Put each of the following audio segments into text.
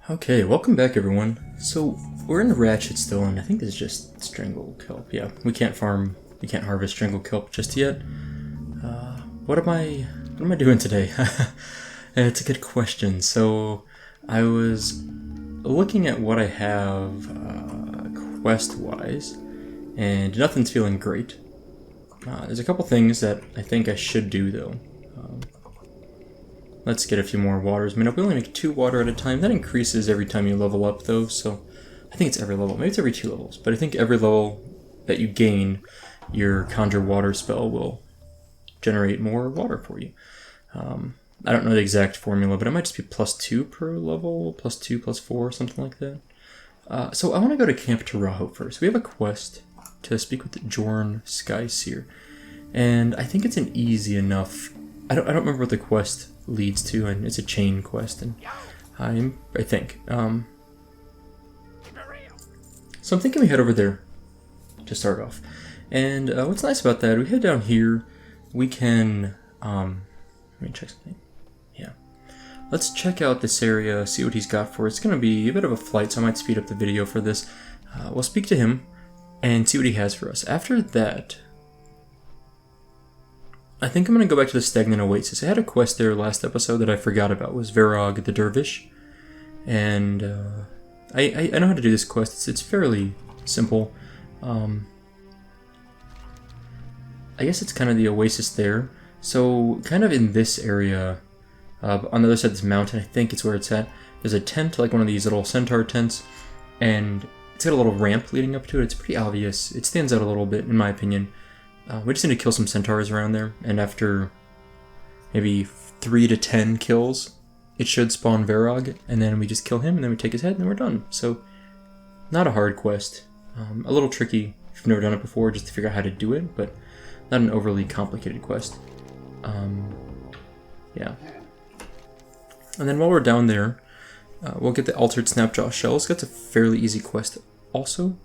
Okay, welcome back everyone. So, we're in the Ratchet still, and I think this is just Strangle Kelp. Yeah, we can't harvest Strangle Kelp just yet. What am I doing today? It's a good question. So, I was looking at what I have quest-wise, and nothing's feeling great. There's a couple things that I think I should do though. Let's get a few more waters. I mean, we only make 2 water at a time. That increases every time you level up, though, so I think it's every level. Maybe it's every 2 levels, but I think every level that you gain, your Conjure Water spell will generate more water for you. I don't know the exact formula, but it might just be +2 per level, +2, +4, something like that. So I want to go to Camp Taurajo first. We have a quest to speak with Jorn Skyseer, and I think it's an easy enough... I don't remember what the quest leads to, and it's a chain quest, and I think. So I'm thinking we head over there to start off. And what's nice about that, we head down here, we can, let me check something. Yeah. Let's check out this area, see what he's got for us. It's going to be a bit of a flight, so I might speed up the video for this. We'll speak to him and see what he has for us. After that, I think I'm going to go back to the Stagnant Oasis. I had a quest there last episode that I forgot about. It was Verog the Dervish. And I know how to do this quest. It's fairly simple. I guess it's kind of the oasis there. So kind of in this area, on the other side of this mountain, I think it's where it's at. There's a tent, like one of these little centaur tents. And it's got a little ramp leading up to it. It's pretty obvious. It stands out a little bit, in my opinion. We just need to kill some centaurs around there, and after maybe 3 to 10 kills, it should spawn Verog, and then we just kill him, and then we take his head, and then we're done. So, not a hard quest. A little tricky if you've never done it before, just to figure out how to do it, but not an overly complicated quest. Yeah. And then while we're down there, we'll get the Altered Snapjaw Shells. That's a fairly easy quest also.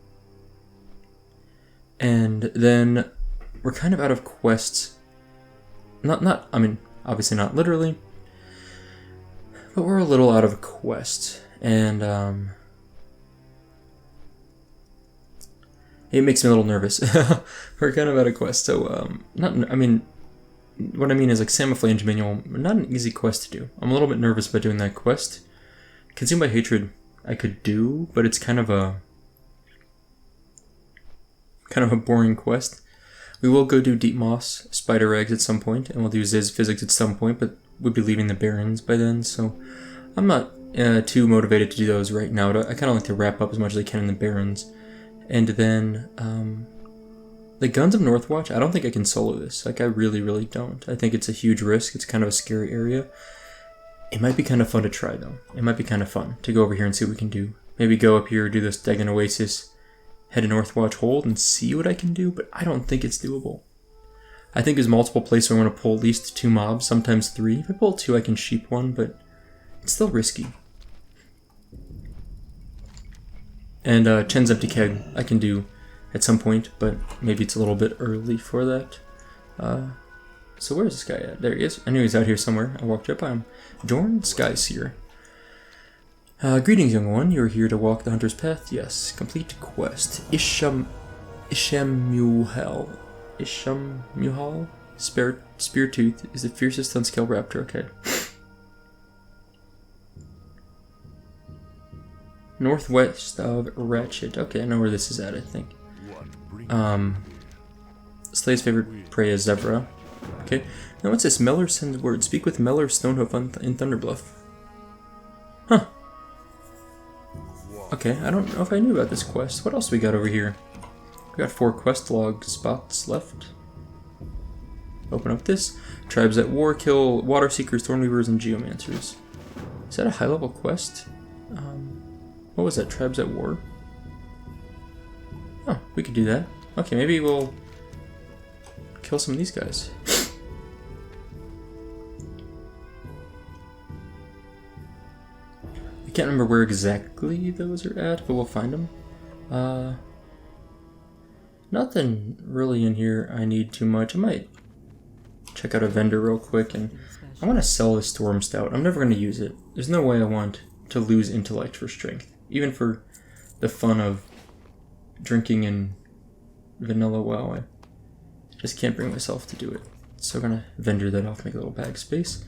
And then we're kind of out of quests. I mean, obviously not literally, but we're a little out of quests, and it makes me a little nervous. We're kind of out of quests, so I mean, what I mean is like Samaflange Manual, not an easy quest to do. I'm a little bit nervous about doing that quest. Consume by Hatred, I could do, but it's kind of a boring quest. We will go do Deep Moss Spider Eggs at some point, and we'll do Ziz Physics at some point, but we'll be leaving the Barrens by then, so I'm not too motivated to do those right now. I kind of like to wrap up as much as I can in the Barrens. And then, the Guns of Northwatch, I don't think I can solo this. Like, I really, really don't. I think it's a huge risk. It's kind of a scary area. It might be kind of fun to try, though. It might be kind of fun to go over here and see what we can do. Maybe go up here, do this Stagnant Oasis, head to Northwatch Hold and see what I can do, but I don't think it's doable. I think there's multiple places where I want to pull at least 2 mobs, sometimes 3. If I pull 2, I can sheep 1, but it's still risky. And Chen's Empty Keg I can do at some point, but maybe it's a little bit early for that. So where's this guy at? There he is. I knew he was out here somewhere. I walked up by him. Jorn Skyseer. Greetings, young one. You are here to walk the Hunter's Path? Yes. Complete quest. Ishamuhale. Ishamuhale? Speartooth is the fiercest unscaled raptor. Okay. Northwest of Ratchet. Okay, I know where this is at, I think. Slay's favorite prey is Zebra. Okay. Now what's this? Meller sends word. Speak with Meller Stonehoof in Thunderbluff. Huh. Okay, I don't know if I knew about this quest. What else we got over here? We got 4 quest log spots left. Open up this. Tribes at war, kill water seekers, thornweavers, and geomancers. Is that a high level quest? What was that? Tribes at war? Oh, we could do that. Okay, maybe we'll kill some of these guys. I can't remember where exactly those are at, but we'll find them. Nothing really in here I need too much. I might check out a vendor real quick, and I want to sell this Storm Stout. I'm never going to use it. There's no way I want to lose intellect for strength, even for the fun of drinking in vanilla WoW. I just can't bring myself to do it. So I'm gonna vendor that off, make a little bag space.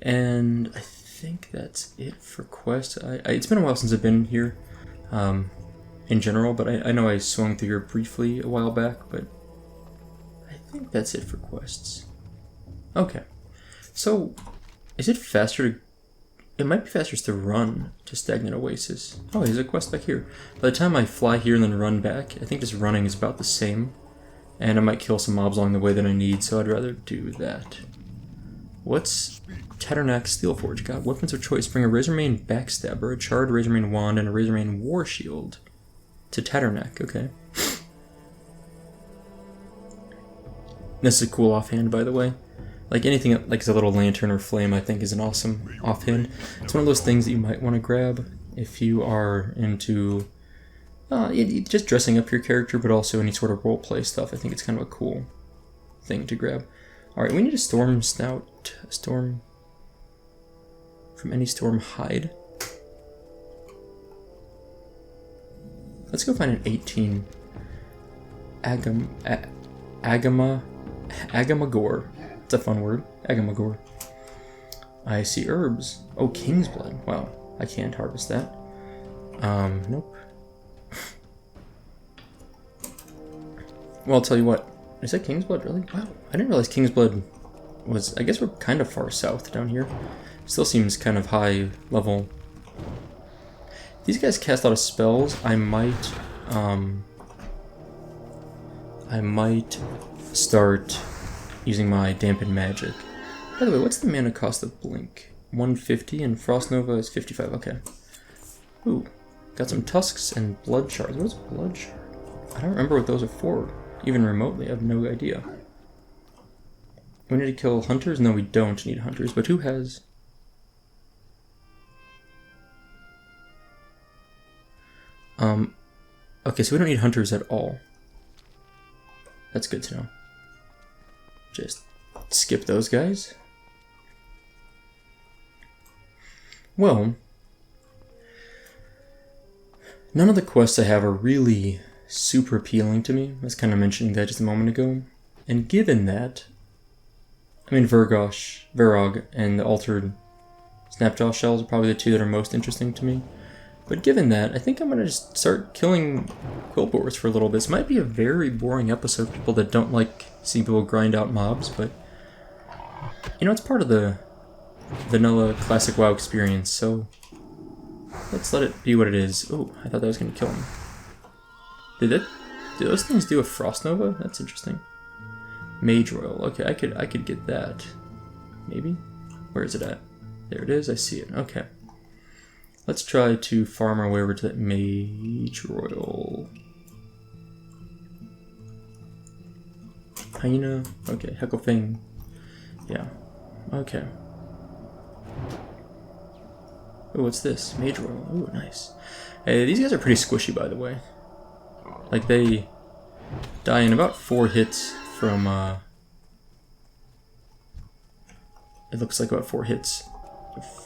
And I think that's it for quests. It's been a while since I've been here in general, but I know I swung through here briefly a while back, but I think that's it for quests. Okay, so is it faster to... It might be faster to run to Stagnant Oasis. Oh, there's a quest back here. By the time I fly here and then run back, I think this running is about the same. And I might kill some mobs along the way that I need, so I'd rather do that. What's Tatternack Steelforge got? Weapons of choice. Bring a Razormane Backstabber, a Charred Razormane Wand, and a Razormane War Shield to Tatternack. Okay. This is a cool offhand, by the way. Like anything like a little lantern or flame, I think is an awesome offhand. It's one of those things that you might want to grab if you are into just dressing up your character, but also any sort of roleplay stuff. I think it's kind of a cool thing to grab. Alright, we need a Storm Snout. Storm... From any storm, hide. Let's go find an 18. Agamagor. It's a fun word. Agamagor. I see herbs. Oh, King's Blood. Wow, I can't harvest that. Nope. Well, I'll tell you what. Is that King's Blood, really? Wow, I didn't realize King's Blood was... I guess we're kind of far south down here. Still seems kind of high level. These guys cast a lot of spells. I might start using my Dampen Magic. By the way, what's the mana cost of Blink? 150 and Frost Nova is 55. Okay. Ooh, got some tusks and blood shards. What's blood shard? I don't remember what those are for, even remotely. I have no idea. We need to kill hunters? No, we don't need hunters. But who has? Okay, so we don't need hunters at all. That's good to know. Just skip those guys. Well, none of the quests I have are really super appealing to me. I was kind of mentioning that just a moment ago. And given that, I mean, Verog and the Altered Snapjaw Shells are probably the two that are most interesting to me. But given that, I think I'm going to just start killing Quillboars for a little bit. This might be a very boring episode for people that don't like seeing people grind out mobs, but you know, it's part of the vanilla classic WoW experience, so let's let it be what it is. Oh, I thought that was going to kill him. Did those things do a Frost Nova? That's interesting. Mage Royal. Okay, I could get that. Maybe? Where is it at? There it is, I see it. Okay. Let's try to farm our way over to that Mage Royal. Hyena. Okay, Fang. Yeah. Okay. Oh, what's this? Mage Royal. Oh, nice. Hey, these guys are pretty squishy, by the way. Like, they die in about 4 hits from, it looks like about 4 hits.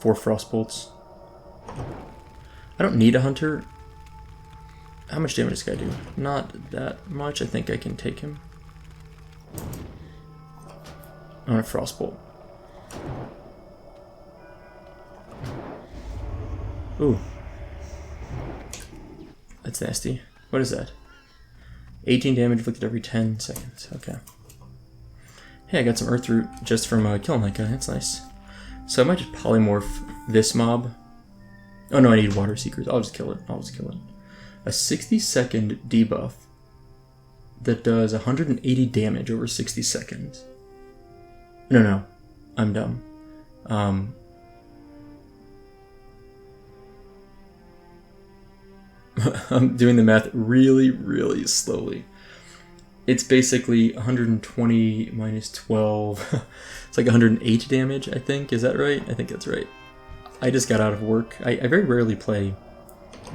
4 Frost Bolts. I don't need a hunter. How much damage does this guy do? Not that much. I think I can take him. On a Frostbolt. Ooh. That's nasty. What is that? 18 damage inflicted every 10 seconds. Okay. Hey, I got some Earth Root just from killing that guy. That's nice. So I might just polymorph this mob. Oh no, I need Water Seekers. I'll just kill it. A 60-second debuff that does 180 damage over 60 seconds. No. I'm dumb. I'm doing the math really, really slowly. It's basically 120 minus 12. It's like 108 damage, I think. Is that right? I think that's right. I just got out of work. I very rarely play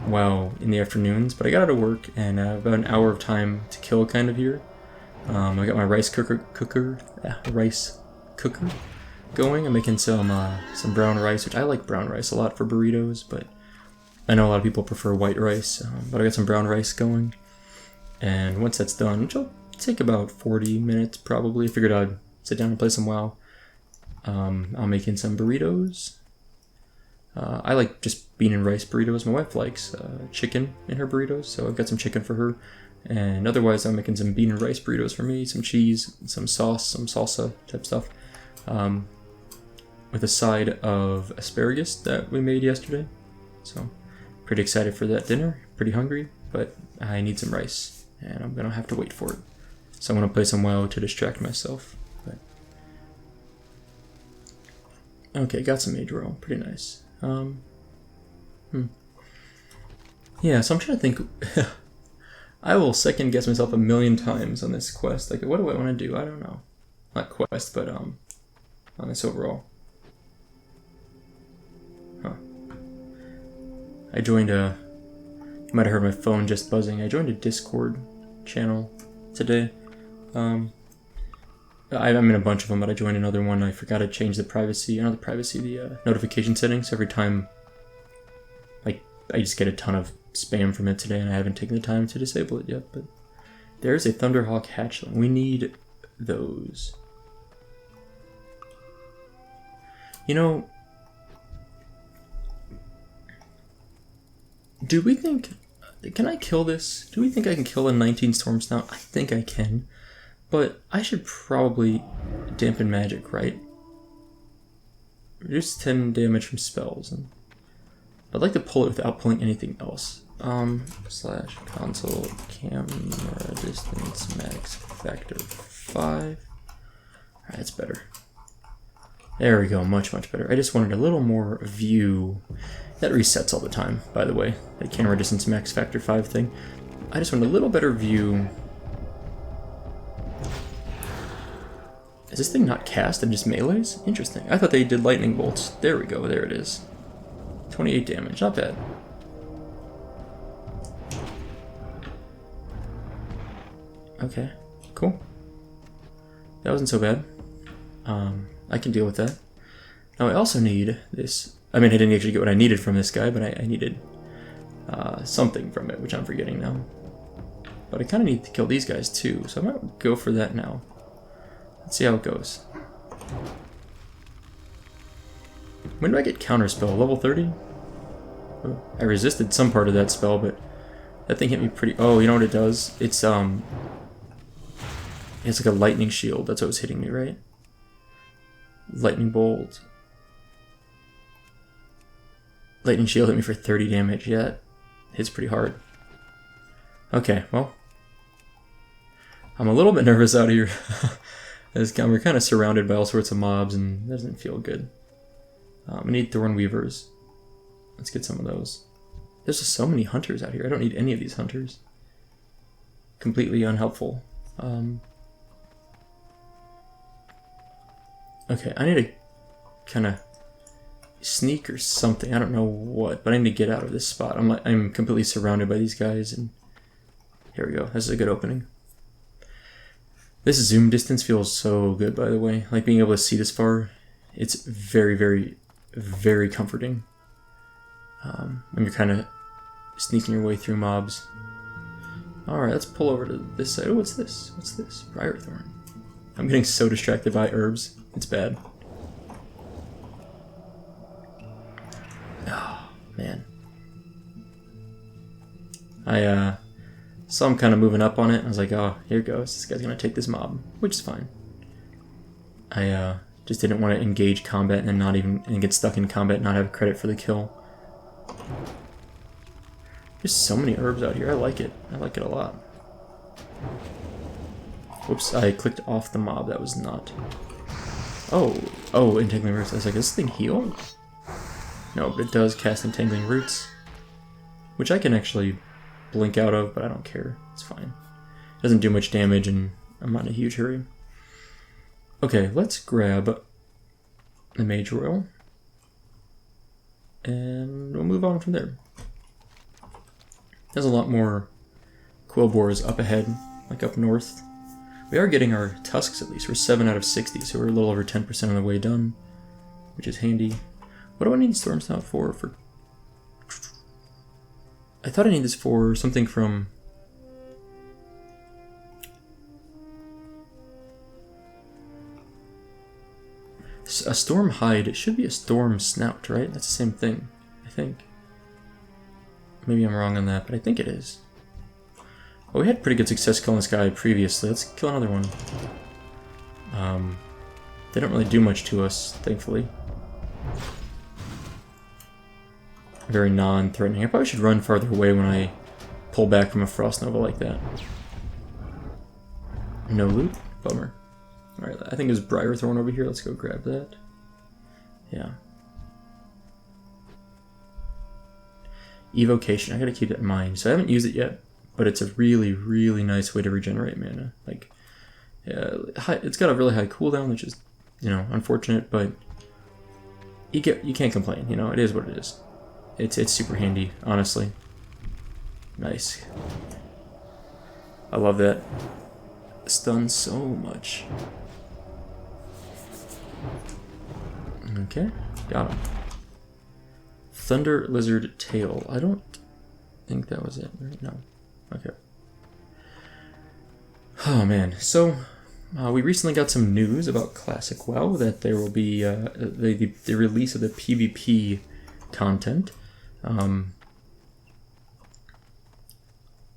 WoW in the afternoons, but I got out of work and I have about an hour of time to kill kind of here. I got my rice cooker. going. I'm making some brown rice, which I like brown rice a lot for burritos, but I know a lot of people prefer white rice. But I got some brown rice going, and once that's done, which will take about 40 minutes probably, I figured I'd sit down and play some WoW. I'll make in some burritos. I like just bean and rice burritos. My wife likes chicken in her burritos, so I've got some chicken for her. And otherwise, I'm making some bean and rice burritos for me, some cheese, some sauce, some salsa type stuff, with a side of asparagus that we made yesterday. So, pretty excited for that dinner. Pretty hungry, but I need some rice, and I'm gonna have to wait for it. So I'm gonna play some WoW to distract myself. But... okay, got some mage roll. Pretty nice. Yeah, so I'm trying to think. I will second guess myself a million times on this quest. Like, what do I want to do? I don't know. Not quest, but on this overall. Huh. I joined a... you might have heard my phone just buzzing. I joined a Discord channel today. I'm in a bunch of them, but I joined another one. I forgot to change the privacy, the notification settings. Every time, like, I just get a ton of spam from it today, and I haven't taken the time to disable it yet. But there's a Thunderhawk hatchling. We need those. You know, do we think... can I kill this? Do we think I can kill a 19 Storm Snout? I think I can. But I should probably dampen magic, right? Reduce 10 damage from spells. And I'd like to pull it without pulling anything else. Slash console camera distance max factor 5. Alright, that's better. There we go, much better. I just wanted a little more view. That resets all the time, by the way. The camera distance max factor 5 thing. I just wanted a little better view. Is this thing not cast and just melees? Interesting. I thought they did lightning bolts. There we go, there it is. 28 damage, not bad. Okay, cool. That wasn't so bad. I can deal with that. Now I also need this. I mean, I didn't actually get what I needed from this guy, but I needed something from it, which I'm forgetting now. But I kind of need to kill these guys too, so I might go for that now. Let's see how it goes. When do I get counterspell? Level 30? Oh, I resisted some part of that spell, but that thing hit me pretty... oh, you know what it does? It's like a lightning shield. That's what was hitting me, right? Lightning bolt. Lightning shield hit me for 30 damage. Yeah, it hits pretty hard. Okay, well. I'm a little bit nervous out here. We're kind of surrounded by all sorts of mobs, and it doesn't feel good. I need Thorn Weavers. Let's get some of those. There's just so many hunters out here. I don't need any of these hunters. Completely unhelpful. Okay, I need to kind of sneak or something. I don't know what, but I need to get out of this spot. I'm completely surrounded by these guys, and here we go. This is a good opening. This zoom distance feels so good, by the way. Like, being able to see this far, it's very comforting. When you're kind of sneaking your way through mobs. Alright, let's pull over to this side. Oh, what's this? What's this? Briarthorn. I'm getting so distracted by herbs. It's bad. Oh, man. I saw him kind of moving up on it, and I was like, oh, here it goes. This guy's going to take this mob, which is fine. I just didn't want to engage combat and get stuck in combat and not have credit for the kill. There's so many herbs out here. I like it. I like it a lot. Whoops, I clicked off the mob. That was not... Oh, Entangling Roots. I was like, does this thing heal? No, but it does cast Entangling Roots, which I can actually blink out of, but I don't care. It's fine. It doesn't do much damage, and I'm not in a huge hurry. Okay, let's grab the Mage Royal, and we'll move on from there. There's a lot more Quillboars up ahead, like up north. We are getting our tusks at least. We're 7 out of 60, so we're a little over 10% of the way done, which is handy. What do I need Storm Snout for? I thought I need this for something from... A Storm Hide. It should be a Storm Snout, right? That's the same thing, I think. Maybe I'm wrong on that, but I think it is. Well, we had pretty good success killing this guy previously. Let's kill another one. They don't really do much to us, thankfully. Very non-threatening. I probably should run farther away when I pull back from a Frost Nova like that. No loot? Bummer. Alright, I think there's Briar Thorn over here. Let's go grab that. Yeah. Evocation. I gotta keep that in mind. So I haven't used it yet, but it's a really, really nice way to regenerate mana. Like, yeah, it's got a really high cooldown, which is, you know, unfortunate, but you can't complain. You know, it is what it is. It's super handy, honestly. Nice. I love that. Stuns so much. Okay, got him. Thunder Lizard Tail. I don't think that was it, right? No. Okay. Oh man, so we recently got some news about Classic WoW that there will be the release of the PvP content.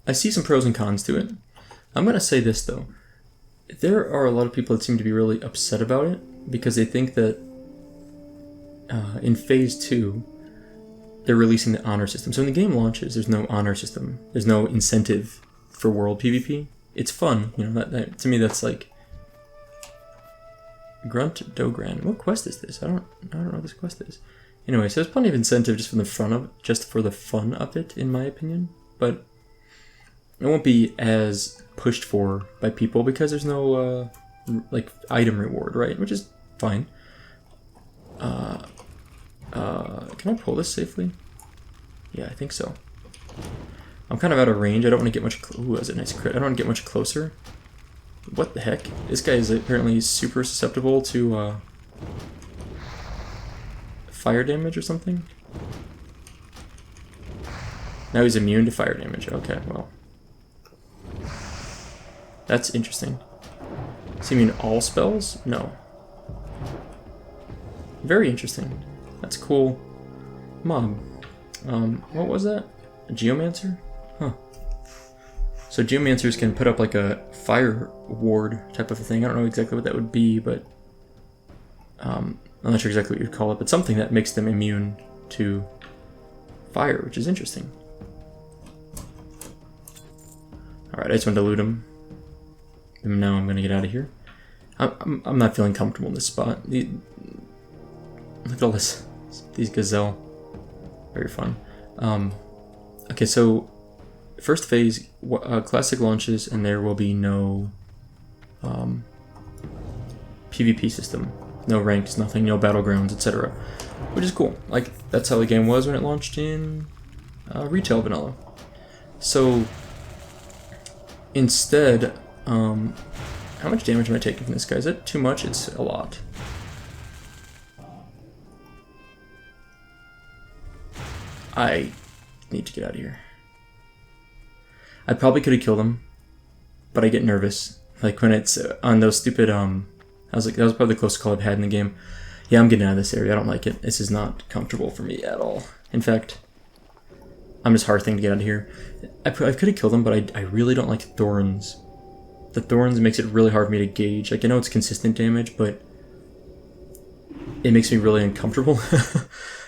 I see some pros and cons to it. I'm going to say this though. There are a lot of people that seem to be really upset about it because they think that in Phase 2 they're releasing the honor system. So when the game launches, there's no honor system. There's no incentive for world PvP. It's fun, you know. That to me, that's like Grunt Dogran. What quest is this? I don't know what this quest is. Anyway, so there's plenty of incentive just for the fun of it, in my opinion. But it won't be as pushed for by people because there's no like item reward, right? Which is fine. Can I pull this safely? Yeah, I think so. I'm kind of out of range. I don't want to get much... Ooh, that's a nice crit. I don't want to get much closer. What the heck? This guy is apparently super susceptible to fire damage or something. Now he's immune to fire damage. Okay, well. That's interesting. Does he mean all spells? No. Very interesting. That's cool. Mob. What was that? A Geomancer? Huh. So Geomancers can put up like a fire ward type of a thing. I don't know exactly what that would be, but I'm not sure exactly what you'd call it, but something that makes them immune to fire, which is interesting. Alright, I just wanted to loot him. And now I'm going to get out of here. I'm not feeling comfortable in this spot. Look at all this. These gazelle. Very fun. Okay, so first phase, classic launches, and there will be no PvP system. No ranks, nothing, no battlegrounds, etc. Which is cool. Like, that's how the game was when it launched in retail vanilla. So, instead, how much damage am I taking from this guy? Is it too much? It's a lot. I need to get out of here. I probably could have killed him, but I get nervous. Like when it's on those stupid, I was like, that was probably the closest call I've had in the game. Yeah, I'm getting out of this area. I don't like it. This is not comfortable for me at all. In fact, I'm just hearthing to get out of here. I could have killed him, but I really don't like thorns. The thorns makes it really hard for me to gauge. Like, I know it's consistent damage, but it makes me really uncomfortable.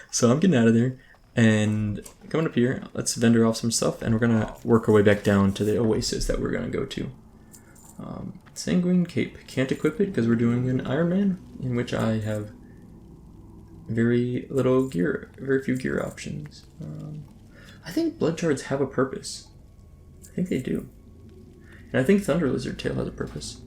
So I'm getting out of there. And coming up here, let's vendor off some stuff, and we're going to work our way back down to the oasis that we're going to go to. Sanguine Cape. Can't equip it because we're doing an Ironman, in which I have very little gear, very few gear options. I think blood shards have a purpose. I think they do. And I think Thunder Lizard Tail has a purpose.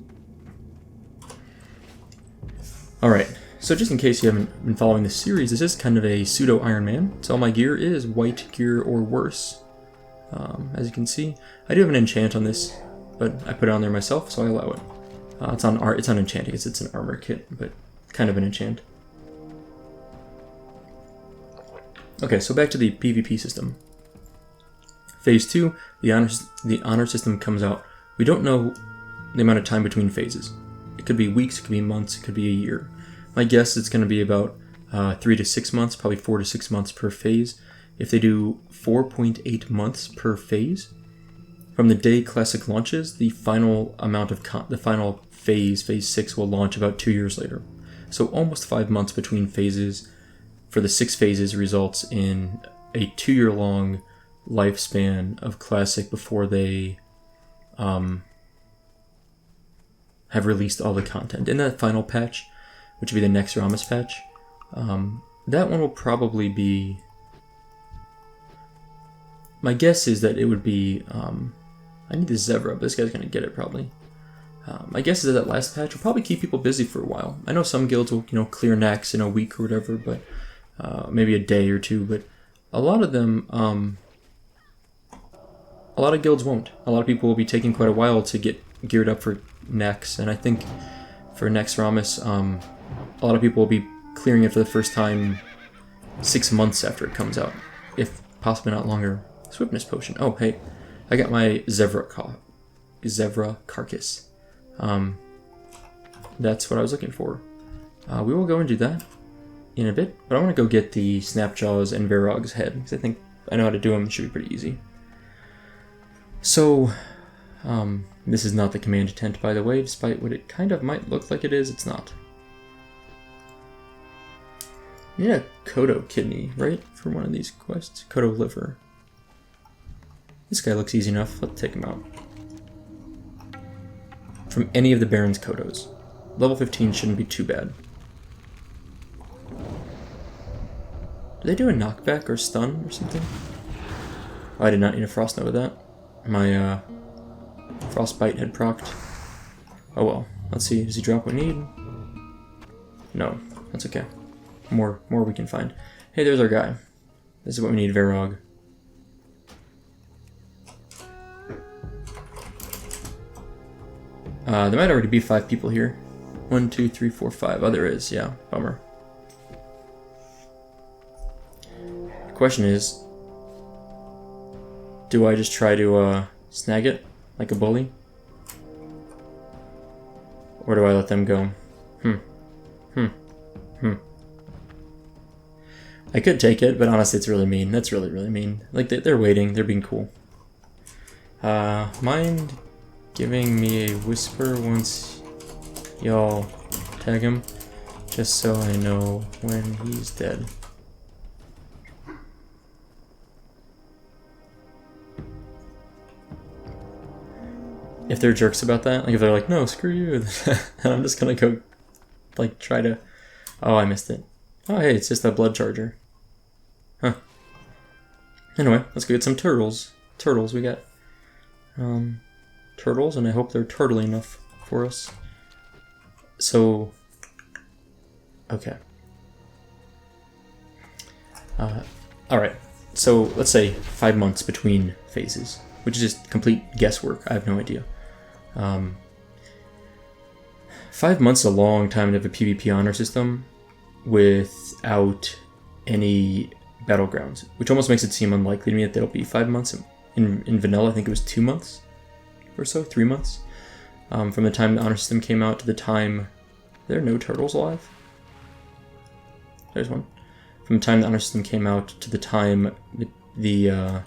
Alright. So just in case you haven't been following this series, this is kind of a pseudo Ironman. So all my gear is white gear or worse. As you can see, I do have an enchant on this, but I put it on there myself, so I allow it. It's on enchanting. It's an armor kit, but kind of an enchant. Okay, so back to the PvP system. Phase 2, the honor system comes out. We don't know the amount of time between phases. It could be weeks, it could be months, it could be a year. My guess it's going to be about 3 to 6 months, probably 4 to 6 months per phase. If they do 4.8 months per phase, from the day Classic launches, the final amount of phase 6, will launch about 2 years later. So almost 5 months between phases for the 6 phases results in a 2-year-long lifespan of Classic before they have released all the content. In that final patch, which will be the next Ramus patch, that one will probably be... My guess is that it would be... I need the Zevra, but this guy's going to get it probably. My guess is that last patch will probably keep people busy for a while. I know some guilds will, clear Nax in a week or whatever, but maybe a day or two. But a lot of them, a lot of guilds won't. A lot of people will be taking quite a while to get geared up for Nax, and I think for next Ramus, a lot of people will be clearing it for the first time 6 months after it comes out, if possibly not longer. Swiftness potion. Oh, hey, I got my Zevra carcass. That's what I was looking for. We will go and do that in a bit, but I want to go get the Snapjaws and Verog's head, because I think I know how to do them. It should be pretty easy. So, this is not the command tent, by the way, despite what it kind of might look like it is, it's not. You need a Kodo kidney, right, for one of these quests? Kodo liver. This guy looks easy enough. Let's take him out. From any of the Barrens Kodos. Level 15 shouldn't be too bad. Do they do a knockback or stun or something? Oh, I did not need a Frost Nova with that. My Frostbite had procced. Oh well. Let's see. Does he drop what we need? No. That's okay. More we can find. Hey, there's our guy. This is what we need, Verog. There might already be 5 people here. 1, 2, 3, 4, 5. Oh, there is. Yeah, bummer. The question is, do I just try to snag it like a bully? Or do I let them go? I could take it, but honestly it's really mean. That's really, really mean. Like, they're waiting. They're being cool. Mind giving me a whisper once y'all tag him, just so I know when he's dead. If they're jerks about that, like if they're like, no, screw you, then I'm just gonna go, like, try to... Oh, I missed it. Oh, hey, it's just a blood charger. Huh. Anyway, let's go get some turtles. Turtles, we got... turtles, and I hope they're turtly enough for us. So, okay. Alright, so let's say 5 months between phases, which is just complete guesswork. I have no idea. 5 months is a long time to have a PvP honor system without any battlegrounds, which almost makes it seem unlikely to me that there'll be 5 months. In vanilla, I think it was 2 months or so, 3 months. From the time the honor system came out to the time... There are no turtles alive? There's one. From the time the honor system came out to the time the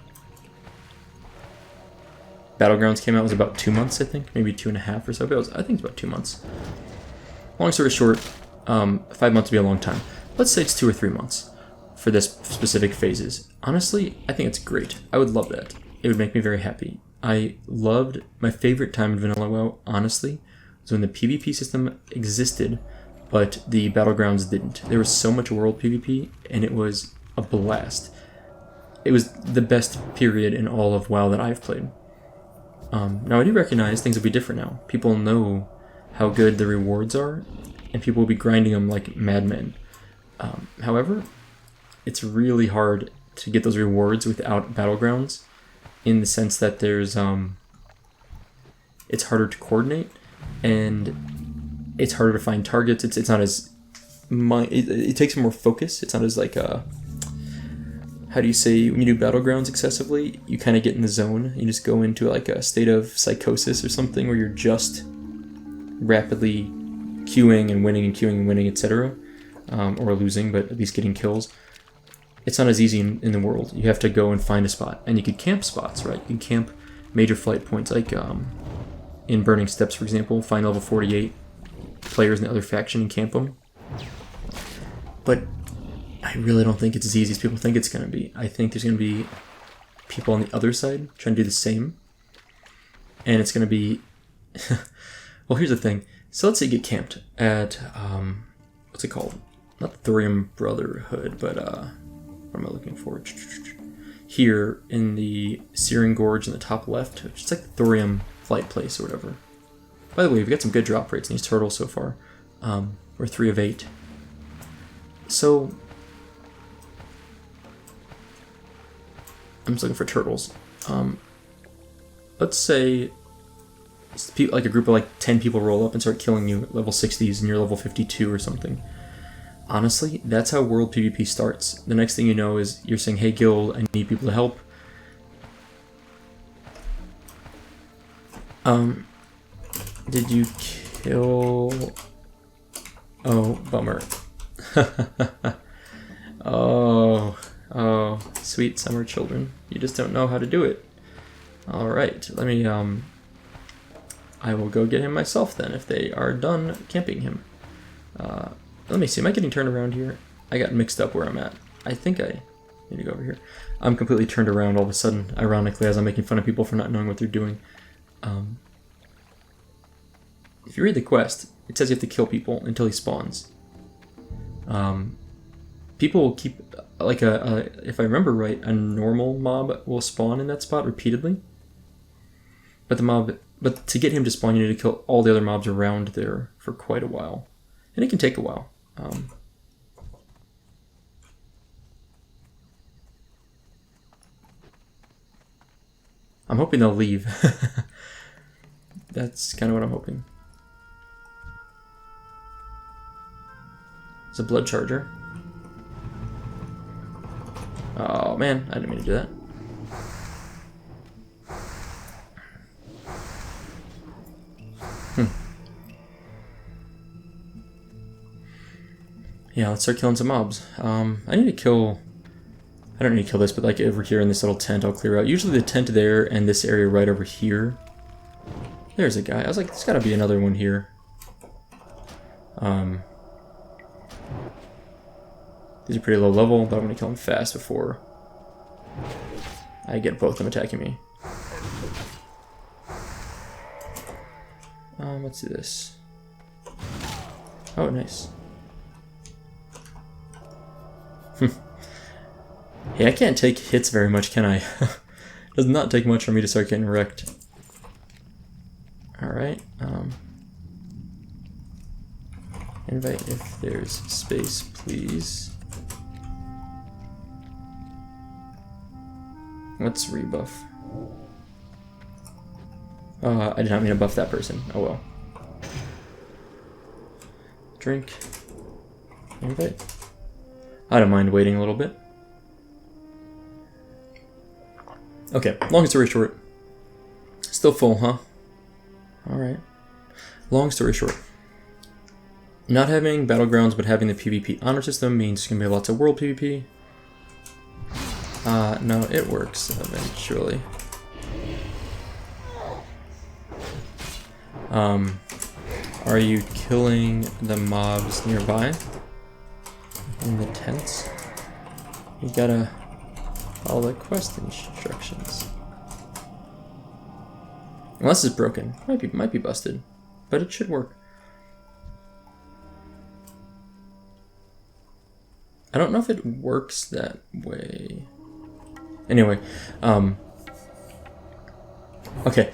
battlegrounds came out was about 2 months, I think. Maybe 2.5 or so. But I think it's about 2 months. Long story short, 5 months would be a long time. Let's say it's 2 or 3 months for this specific phases. Honestly, I think it's great. I would love that. It would make me very happy. I loved... My favorite time in Vanilla WoW, honestly, was when the PvP system existed, but the battlegrounds didn't. There was so much world PvP, and it was a blast. It was the best period in all of WoW that I've played. Now, I do recognize things will be different now. People know how good the rewards are, and people will be grinding them like madmen. However, it's really hard to get those rewards without battlegrounds, in the sense that there's it's harder to coordinate. and it's harder to find targets. It's not as it takes more focus. It's not as like how do you say, when you do battlegrounds excessively, you kind of get in the zone. You just go into like a state of psychosis or something where you're just rapidly queuing and winning, etc. Or losing, but at least getting kills. It's not as easy in the world. You have to go and find a spot, and you could camp spots, right? You can camp major flight points, like in Burning Steppes, for example. Find level 48 players in the other faction and camp them. But I really don't think it's as easy as people think it's going to be. I think there's going to be people on the other side trying to do the same. And it's going to be... Well, here's the thing. So let's say you get camped at... what's it called? Not the Thorium Brotherhood, but... what am I looking for? Here in the Searing Gorge in the top left. It's like the Thorium flight place or whatever. By the way, we've got some good drop rates in these turtles so far. We're 3 of 8. So... I'm just looking for turtles. Let's say like a group of like 10 people roll up and start killing you at level 60s and you're level 52 or something. Honestly, that's how world PvP starts. The next thing you know is you're saying, hey guild, I need people to help. Did you kill... Oh, bummer. Oh, sweet summer children. You just don't know how to do it. Alright, let me, I will go get him myself then, if they are done camping him. Let me see, am I getting turned around here? I got mixed up where I'm at. I think I need to go over here. I'm completely turned around all of a sudden, ironically, as I'm making fun of people for not knowing what they're doing. If you read the quest, it says you have to kill people until he spawns. People will keep, like if I remember right, a normal mob will spawn in that spot repeatedly. But to get him to spawn, you need to kill all the other mobs around there for quite a while. And it can take a while. I'm hoping they'll leave. That's kind of what I'm hoping. It's a blood charger. Oh man, I didn't mean to do that. Yeah, let's start killing some mobs. I need to kill... I don't need to kill this, but like over here in this little tent I'll clear out. Usually the tent there and this area right over here. There's a guy. I was like, there's gotta be another one here. These are pretty low level, but I'm gonna kill them fast before I get both of them attacking me. Let's do this. Oh, nice. Hey, I can't take hits very much, can I? Does not take much for me to start getting wrecked. Alright, invite if there's space, please. Let's rebuff. I did not mean to buff that person. Oh well. Drink. Invite. I don't mind waiting a little bit. Okay, long story short. Still full, huh? Alright. Long story short. Not having battlegrounds but having the PvP honor system means there's gonna be lots of world PvP. No, it works eventually. Are you killing the mobs nearby? In the tents? You gotta follow the quest instructions. Unless it's broken. Might be busted. But it should work. I don't know if it works that way. Anyway, okay.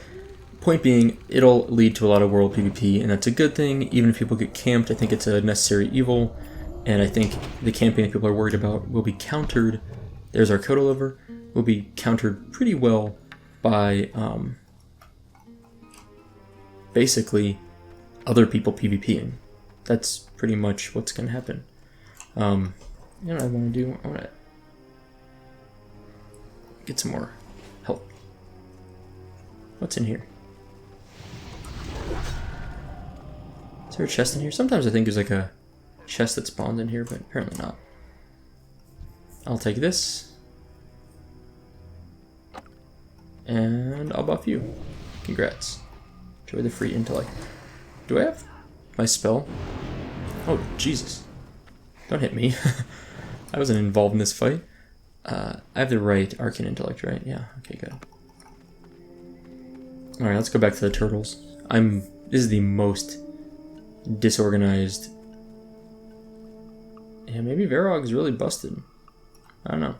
Point being, it'll lead to a lot of world PvP, and that's a good thing. Even if people get camped, I think it's a necessary evil, and I think the camping that people are worried about will be countered. There's our Kodo liver. Will be countered pretty well by basically other people PvPing. That's pretty much what's gonna happen. You know what I want to do? I want to get some more help. What's in here? Is there a chest in here? Sometimes I think there's like a chest that spawns in here, but apparently not. I'll take this. And I'll buff you. Congrats. Enjoy the free intellect. Do I have my spell? Oh, Jesus. Don't hit me. I wasn't involved in this fight. I have the right arcane intellect, right? Yeah, okay, good. Alright, let's go back to the turtles. This is the most disorganized. Yeah, maybe Verog's really busted. I don't know.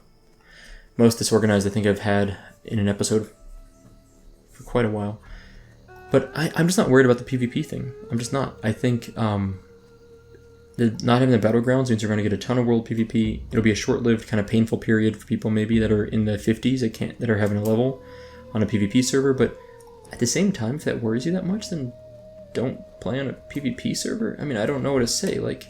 Most disorganized I think I've had in an episode for quite a while. But I'm just not worried about the PvP thing. I'm just not. I think not having the battlegrounds means you're going to get a ton of world PvP. It'll be a short-lived, kind of painful period for people maybe that are in the 50s that are having a level on a PvP server. But at the same time, if that worries you that much, then don't play on a PvP server. I mean, I don't know what to say. Like,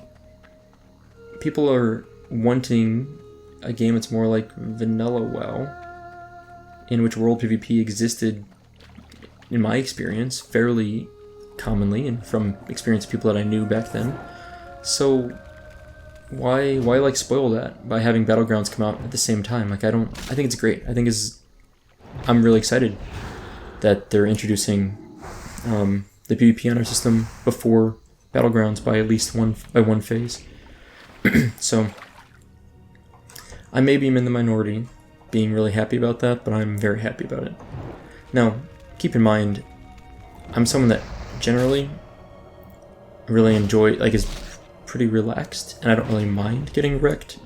people are wanting a game that's more like vanilla WoW, in which world PvP existed, in my experience, fairly commonly, and from experience of people that I knew back then. So why like spoil that by having battlegrounds come out at the same time? Like, I think it's great. I'm really excited that they're introducing the PvP honor system before battlegrounds by at least one phase. So I maybe am in the minority being really happy about that, but I'm very happy about it. Now, keep in mind, I'm someone that generally really is pretty relaxed, and I don't really mind getting wrecked.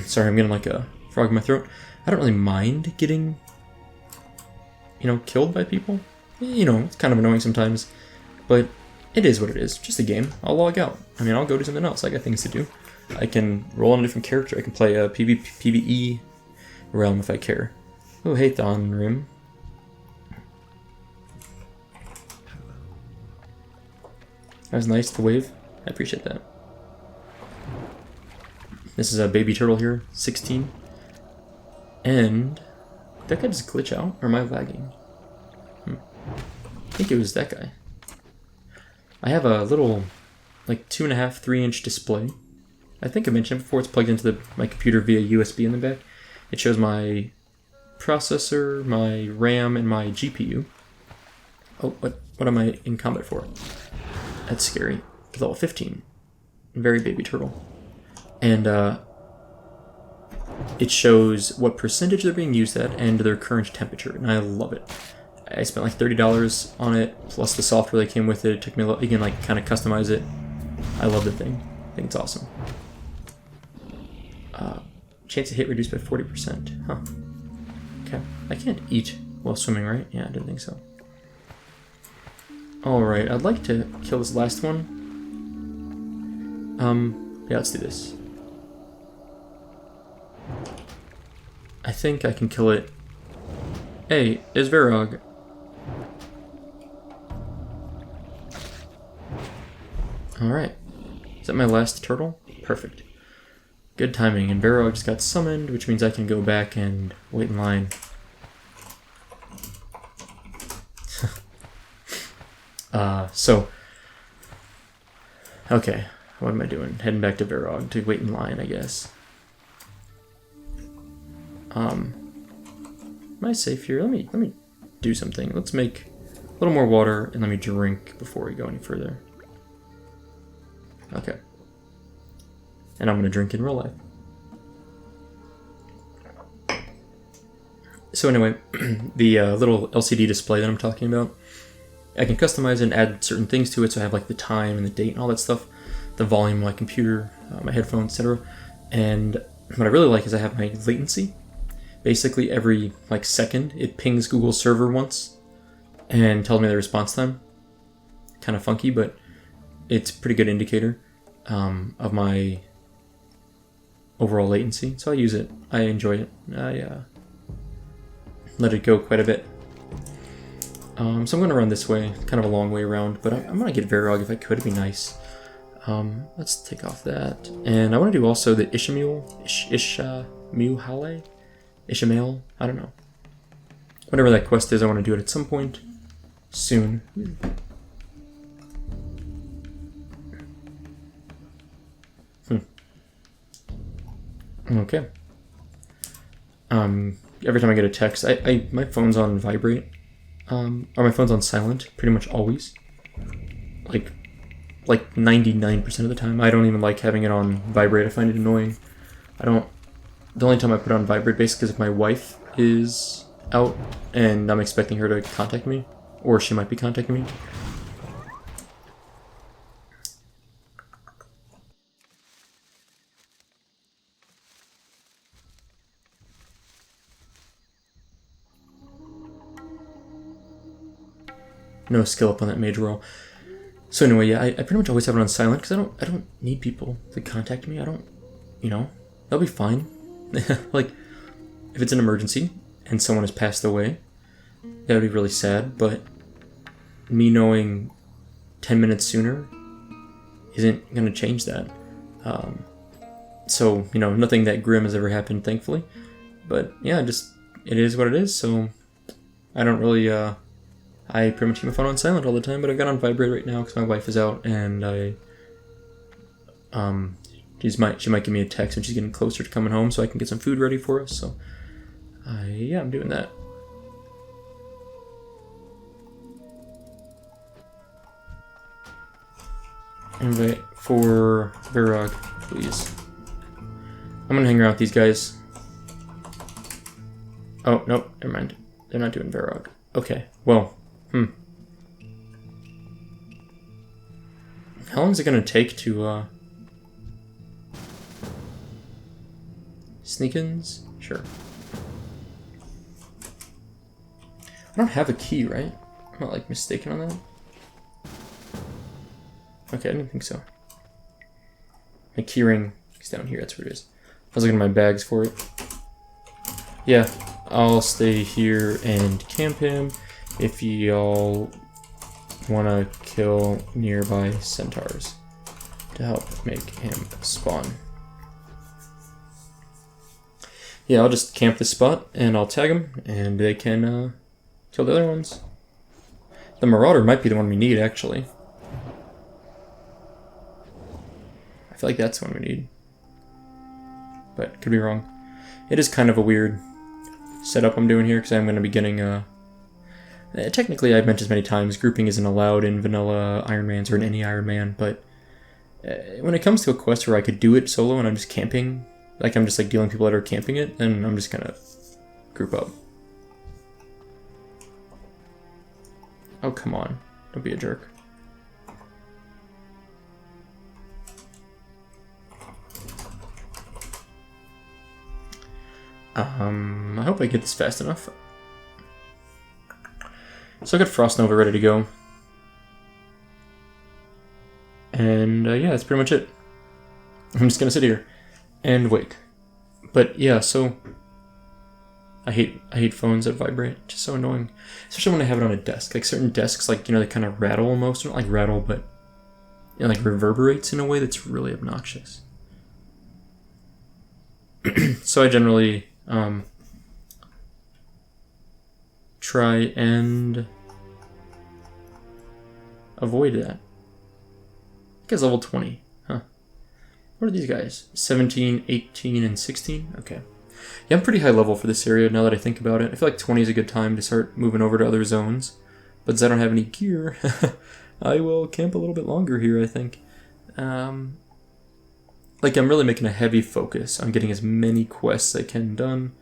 Sorry, I'm getting like a frog in my throat. I don't really mind getting, killed by people. It's kind of annoying sometimes, but it is what it is. Just a game. I'll log out. I'll go do something else. I got things to do. I can roll on a different character. I can play a PvE realm if I care. Oh, hey, Thonrim. That was nice, the wave. I appreciate that. This is a baby turtle here, 16. And did that guy just glitch out? Or am I lagging? I think it was that guy. I have a little, like 2.5, 3-inch display. I think I mentioned it before, it's plugged into my computer via USB in the back. It shows my processor, my RAM, and my GPU. Oh, what am I in combat for? That's scary. Level 15. Very baby turtle. And it shows what percentage they're being used at and their current temperature, and I love it. I spent like $30 on it, plus the software that came with it. It took me a lot. You can like kind of customize it. I love the thing. I think it's awesome. Chance to hit reduced by 40%. Huh. Okay. I can't eat while swimming, right? Yeah, I didn't think so. Alright, I'd like to kill this last one. Yeah, let's do this. I think I can kill it. Hey, it's Verog. Alright. Is that my last turtle? Perfect. Good timing, and Barrog just got summoned, which means I can go back and wait in line. Okay, what am I doing? Heading back to Verog to wait in line, I guess. Am I safe here? Let me do something. Let's make a little more water and let me drink before we go any further. Okay. And I'm gonna drink in real life. So anyway, the little LCD display that I'm talking about, I can customize and add certain things to it, so I have like the time and the date and all that stuff, the volume of my computer, my headphones, etc. And what I really like is I have my latency. Basically every like second it pings Google's server once and tells me the response time. Kind of funky, but it's a pretty good indicator of my overall latency. So I use it. I enjoy it. I let it go quite a bit. So I'm going to run this way, kind of a long way around, but I'm going to get Verog if I could. It'd be nice. Let's take off that. And I want to do also the Ishamuhale? Ishamuhale? I don't know. Whatever that quest is, I want to do it at some point soon. Okay. Every time I get a text, my phone's on vibrate, or my phone's on silent, pretty much always. Like 99% of the time. I don't even like having it on vibrate. I find it annoying. The only time I put it on vibrate basically is if my wife is out and I'm expecting her to contact me, or she might be contacting me. No skill up on that mage roll. So anyway, yeah, I pretty much always have it on silent because I don't need people to contact me. I don't, that'll be fine. Like, if it's an emergency and someone has passed away, that would be really sad. But me knowing 10 minutes sooner isn't going to change that. So nothing that grim has ever happened, thankfully. But yeah, it is what it is. So I don't really. I pretty much keep my phone on silent all the time, but I've got on vibrate right now because my wife is out, and she might give me a text when she's getting closer to coming home, so I can get some food ready for us. So, yeah, I'm doing that. Invite for Verog, please. I'm gonna hang around with these guys. Oh, nope, never mind. They're not doing Verog. Okay, well. How long is it gonna take to, sneak-ins? Sure. I don't have a key, right? I'm not, like, mistaken on that? Okay, I didn't think so. My keyring is down here, that's where it is. I was looking at my bags for it. Yeah, I'll stay here and camp him. If y'all want to kill nearby centaurs to help make him spawn. Yeah, I'll just camp this spot and I'll tag them and they can kill the other ones. The Marauder might be the one we need, actually. I feel like that's the one we need. But could be wrong. It is kind of a weird setup I'm doing here because I'm going to be getting technically, I've mentioned many times, grouping isn't allowed in vanilla Ironmans or in any Ironman, but when it comes to a quest where I could do it solo and I'm just camping, like I'm just like dealing with people that are camping it, then I'm just gonna group up. Oh, come on. Don't be a jerk. I hope I get this fast enough. So I got Frost Nova ready to go. And yeah, that's pretty much it. I'm just gonna sit here and wait. But yeah, so I hate phones that vibrate. Just so annoying. Especially when I have it on a desk. Like certain desks, like, they kind of rattle almost. Not like rattle, but it like reverberates in a way that's really obnoxious. So I generally try and avoid that. I guess level 20, huh? What are these guys? 17, 18, and 16? Okay. Yeah, I'm pretty high level for this area now that I think about it. I feel like 20 is a good time to start moving over to other zones. But since I don't have any gear, I will camp a little bit longer here, I think. Like, I'm really making a heavy focus on getting as many quests as I can done.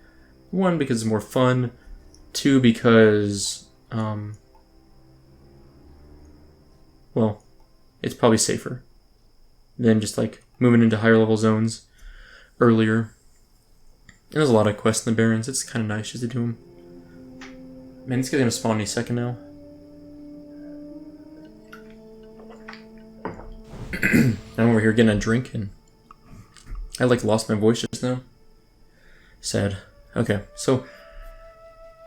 One, because it's more fun. Two, because, well, it's probably safer than just, like, moving into higher level zones earlier. And there's a lot of quests in the Barrens. It's kind of nice just to do them. Man, this guy's gonna spawn any second now. I'm over here getting a drink, and I, like, lost my voice just now. Sad. Okay, so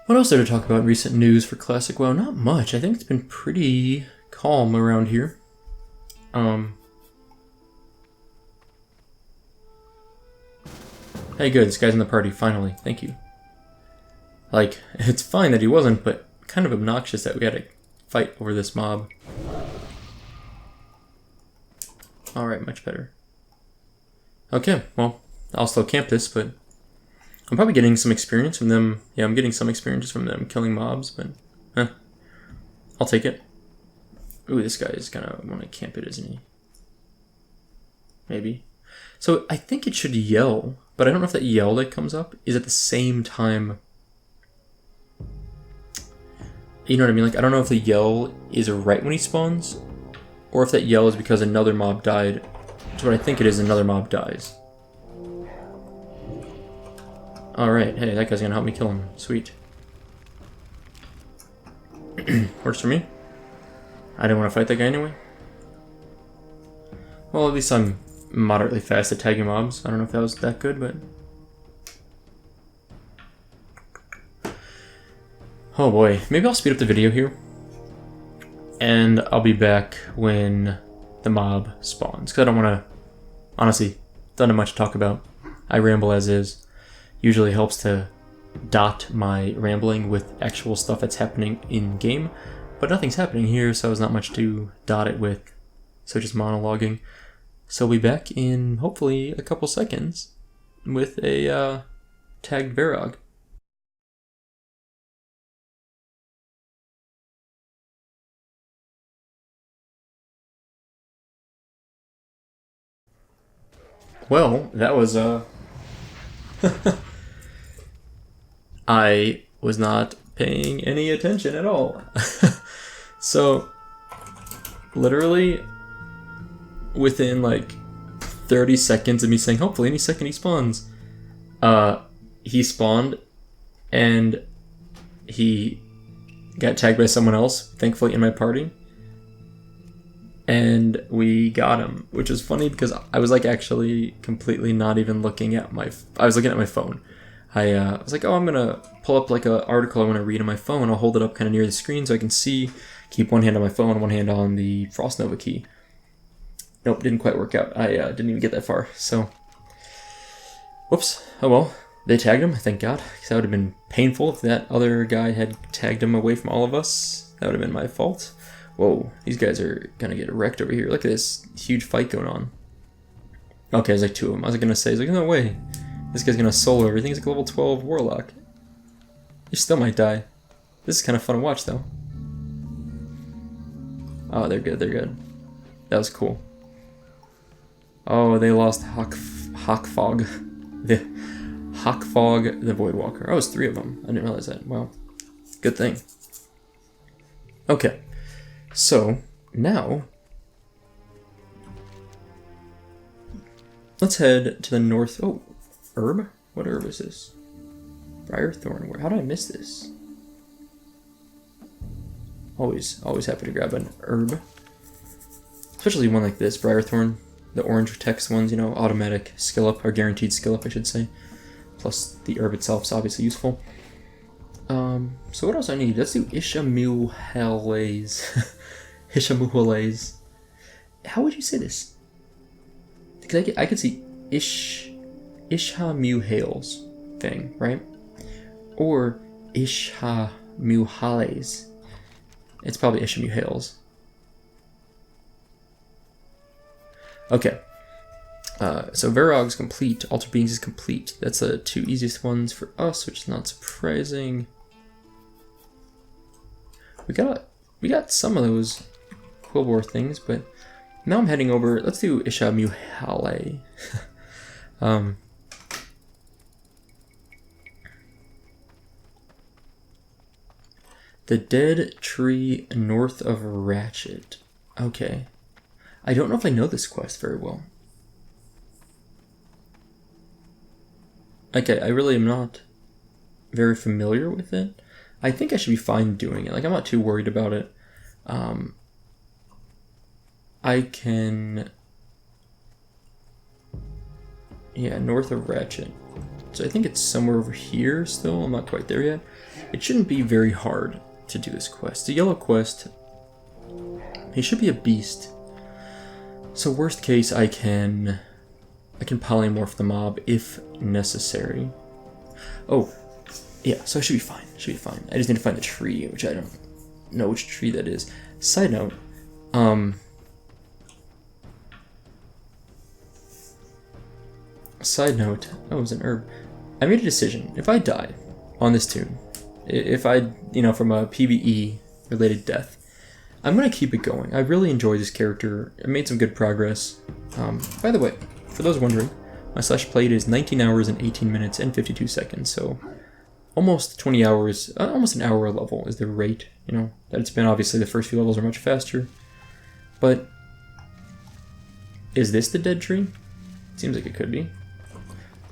What else there to talk about in recent news for Classic WoW? Not much. I think it's been pretty calm around here. Hey, good. This guy's in the party, finally. Thank you. Like, it's fine that he wasn't, but kind of obnoxious that we had to fight over this mob. Alright, much better. Okay, well, I'll still camp this, but I'm probably getting some experience from them. Yeah, I'm getting some experience from them killing mobs, but I'll take it. Ooh, this guy is gonna want to camp it, isn't he? Maybe. So I think it should yell, but I don't know if that yell that comes up is at the same time. You know what I mean? Like, I don't know if the yell is right when he spawns, or if that yell is because another mob died. Which is what I think it is, another mob dies. Alright, hey, that guy's gonna help me kill him. Sweet. Works for me. I didn't want to fight that guy anyway. Well, at least I'm moderately fast at tagging mobs. I don't know if that was that good, but... Oh boy, maybe I'll speed up the video here. And I'll be back when the mob spawns. Because I don't want to... Honestly, don't have much to talk about. I ramble as is. Usually helps to dot my rambling with actual stuff that's happening in-game. But nothing's happening here, so there's not much to dot it with. So just monologuing. So we'll be back in, hopefully, a couple seconds with a tagged Verog. Well, that was, I was not paying any attention at all. So, literally, within like 30 seconds of me saying, hopefully any second he spawns, he spawned, and he got tagged by someone else, thankfully in my party. And we got him, which was funny because I was like actually completely not even looking at my... I was looking at my phone. I was like, oh, I'm going to pull up like an article I want to read on my phone. I'll hold it up kind of near the screen so I can see, keep one hand on my phone, one hand on the Frost Nova key. Nope, didn't quite work out. I didn't even get that far, so... Whoops. Oh well. They tagged him, thank God, because that would have been painful if that other guy had tagged him away from all of us. That would have been my fault. Whoa, these guys are gonna get wrecked over here. Look at this huge fight going on. Okay, there's like two of them. I was gonna say, like, no way. This guy's gonna solo everything. He's like a level 12 warlock. You still might die. This is kind of fun to watch, though. Oh, they're good, they're good. That was cool. Oh, they lost Hawkfog. The Hawkfog, the Voidwalker. Oh, it's three of them. I didn't realize that. Wow. Good thing. Okay. So, now, let's head to the north. Oh, herb? What herb is this? Briarthorn. How did I miss this? Always happy to grab an herb. Especially one like this, Briarthorn. The orange text ones, you know, automatic skill up, or guaranteed skill up, I should say. Plus, the herb itself is obviously useful. So what else I need? Let's do Ishamuhale-lays. Ishamuhale-lays. How would you say this? Because I could see Ishamuhale's thing, right? Or Ishamuhale-lays. It's probably Ishamuhale's. Okay. So Verog's complete. Alter Beings is complete. That's the two easiest ones for us, which is not surprising. We got some of those Quillbore things, but now I'm heading over. Let's do Ishamuhale. The dead tree north of Ratchet. Okay. I don't know if I know this quest very well. Okay, I really am not very familiar with it. I think I should be fine doing it. Like, I'm not too worried about it. I can... Yeah, north of Ratchet. So I think it's somewhere over here still. I'm not quite there yet. It shouldn't be very hard to do this quest. The yellow quest, he should be a beast. So worst case, I can polymorph the mob if necessary. Oh, yeah, so I should be fine. Should be fine. I just need to find the tree, which I don't know which tree that is. Side note, oh, it was an herb. I made a decision. If I die on this tune, if I, from a PvE related death, I'm going to keep it going. I really enjoy this character. I made some good progress. By the way, for those wondering, my slash played is 19 hours and 18 minutes and 52 seconds, so almost 20 hours, almost an hour a level is the rate, that it's been. Obviously the first few levels are much faster, but is this the dead tree? Seems like it could be.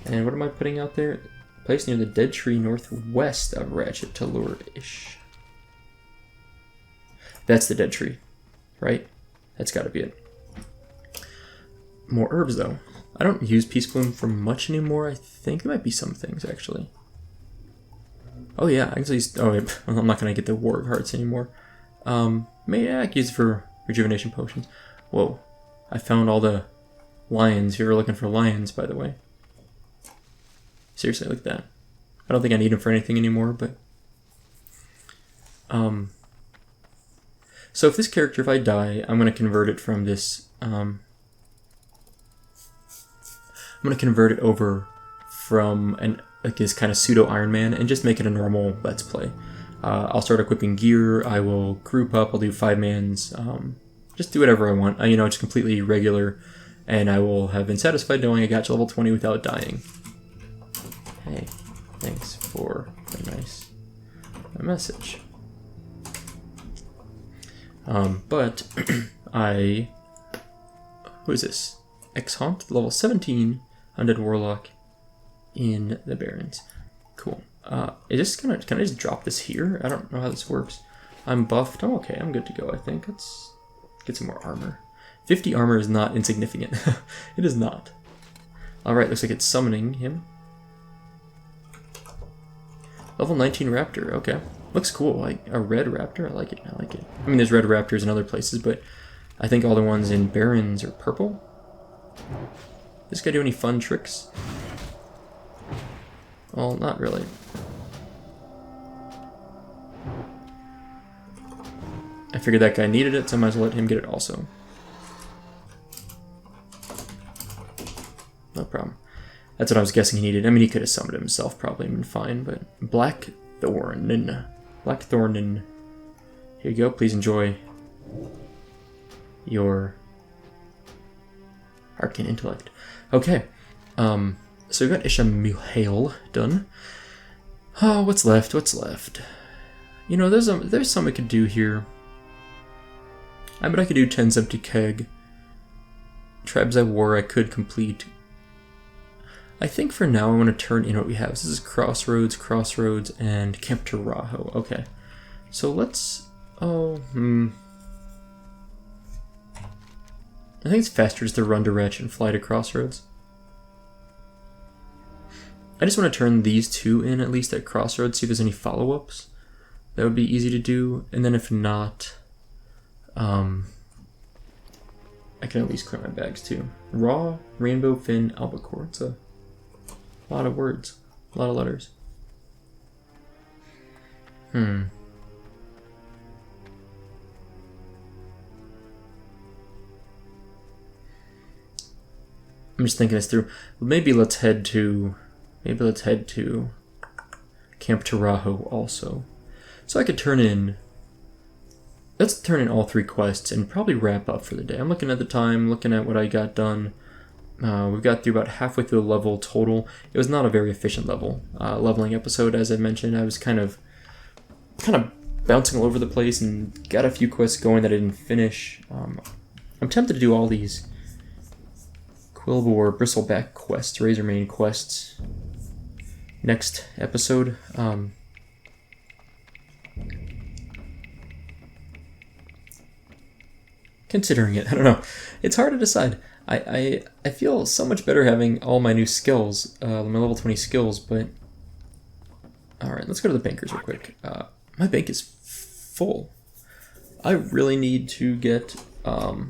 And what am I putting out there? Place near the dead tree northwest of Ratchet to lure Ish. That's the dead tree, right? That's gotta be it. More herbs though. I don't use Peace Bloom for much anymore. I think there might be some things actually. Oh yeah, I can still use, I'm not gonna get the Warg Hearts anymore. Maybe I could use it for rejuvenation potions. Whoa, I found all the lions. If you were looking for lions, by the way. Seriously, look at that. I don't think I need them for anything anymore, but... So if this character, if I die, I'm going to convert it from this... I'm going to convert it over from this kind of pseudo Ironman and just make it a normal Let's Play. I'll start equipping gear, I will group up, I'll do 5-mans, just do whatever I want. It's completely regular, and I will have been satisfied knowing I got to level 20 without dying. Hey, thanks for a nice message. But who is this? Exhaunt, level 17, Undead Warlock in the Barrens. Cool. Is this can I just drop this here? I don't know how this works. I'm buffed. Oh, okay, I'm good to go, I think. Let's get some more armor. 50 armor is not insignificant. It is not. Alright, looks like it's summoning him. Level 19 raptor, okay. Looks cool, like a red raptor, I like it, I like it. I mean, there's red raptors in other places, but I think all the ones in Barrens are purple. This guy do any fun tricks? Well, not really. I figured that guy needed it, so I might as well let him get it also. No problem. That's what I was guessing he needed. I mean, he could have summoned himself, probably been fine, but Blackthorn. Here you go. Please enjoy your arcane intellect. Okay. So we've got Ishamuhale done. Oh, what's left? What's left? There's some we could do here. I bet I could do 10's Empty Keg. Tribes I War I could complete. I think for now I want to turn in what we have. This is Crossroads, and Camp Taraho. Okay. So let's... I think it's faster just to run to Wretch and fly to Crossroads. I just want to turn these two in at least at Crossroads, see if there's any follow-ups. That would be easy to do. And then if not, I can at least clear my bags too. Raw, Rainbow, Fin, Albacore. It's a lot of words. A lot of letters. I'm just thinking this through. Maybe let's head to Camp Taraho also. So I could turn in... Let's turn in all 3 quests and probably wrap up for the day. I'm looking at the time, looking at what I got done. We've got through about halfway through the level total. It was not a very efficient leveling episode, as I mentioned. I was kind of bouncing all over the place and got a few quests going that I didn't finish. I'm tempted to do all these Quillbore Bristleback quests, Razormane quests, next episode. Considering it, I don't know. It's hard to decide. I feel so much better having all my new skills, my level 20 skills, but... Alright, let's go to the bankers real quick. My bank is full. I really need to get... Alright,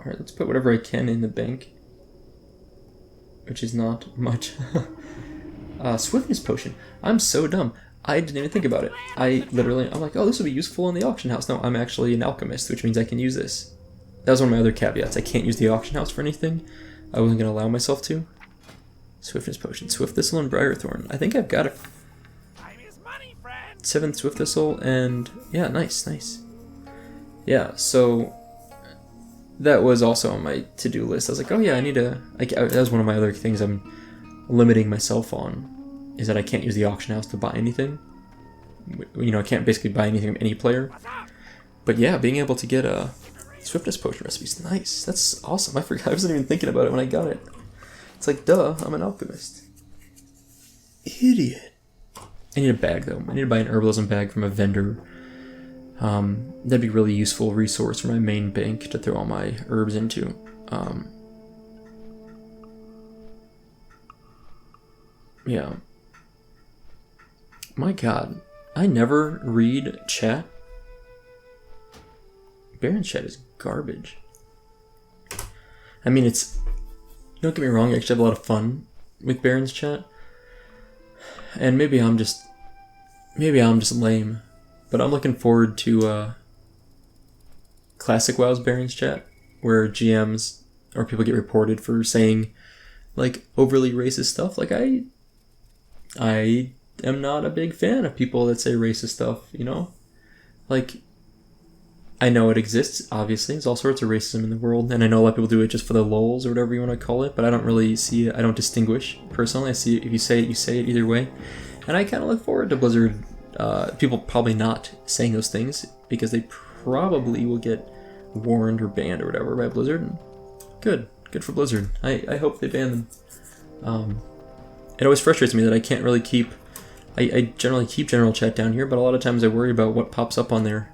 let's put whatever I can in the bank. Which is not much. Swiftness potion. I'm so dumb. I didn't even think about it. I'm like, oh, this will be useful in the auction house. No, I'm actually an alchemist, which means I can use this. That was one of my other caveats. I can't use the auction house for anything. I wasn't going to allow myself to. Swiftness potion. Swift Thistle and Briarthorn. I think I've got it. 7 Swift Thistle and... Yeah, nice. Yeah, so... That was also on my to-do list. I was like, oh yeah, I need to... that was one of my other things I'm limiting myself on. Is that I can't use the auction house to buy anything. You know, I can't basically buy anything from any player. But yeah, being able to get a... Swiftness potion recipe is nice. That's awesome. I forgot. I wasn't even thinking about it when I got it. It's like, duh, I'm an alchemist. Idiot. I need a bag, though. I need to buy an herbalism bag from a vendor. That'd be a really useful resource for my main bank to throw all my herbs into. Yeah. My god. I never read chat. Barrens chat is garbage. I mean, it's... Don't get me wrong, I actually have a lot of fun with Barrens chat. And maybe I'm just lame. But I'm looking forward to Classic WoW's Barrens chat, where GMs or people get reported for saying like overly racist stuff. Like I am not a big fan of people that say racist stuff, you know? Like, I know it exists, obviously. There's all sorts of racism in the world, and I know a lot of people do it just for the lulz or whatever you want to call it, but I don't really see it. I don't distinguish, personally. I see it, if you say it either way. And I kind of look forward to Blizzard, people probably not saying those things, because they probably will get warned or banned or whatever by Blizzard. And good for Blizzard. I hope they ban them. It always frustrates me that I can't really keep... I generally keep general chat down here, but a lot of times I worry about what pops up on there.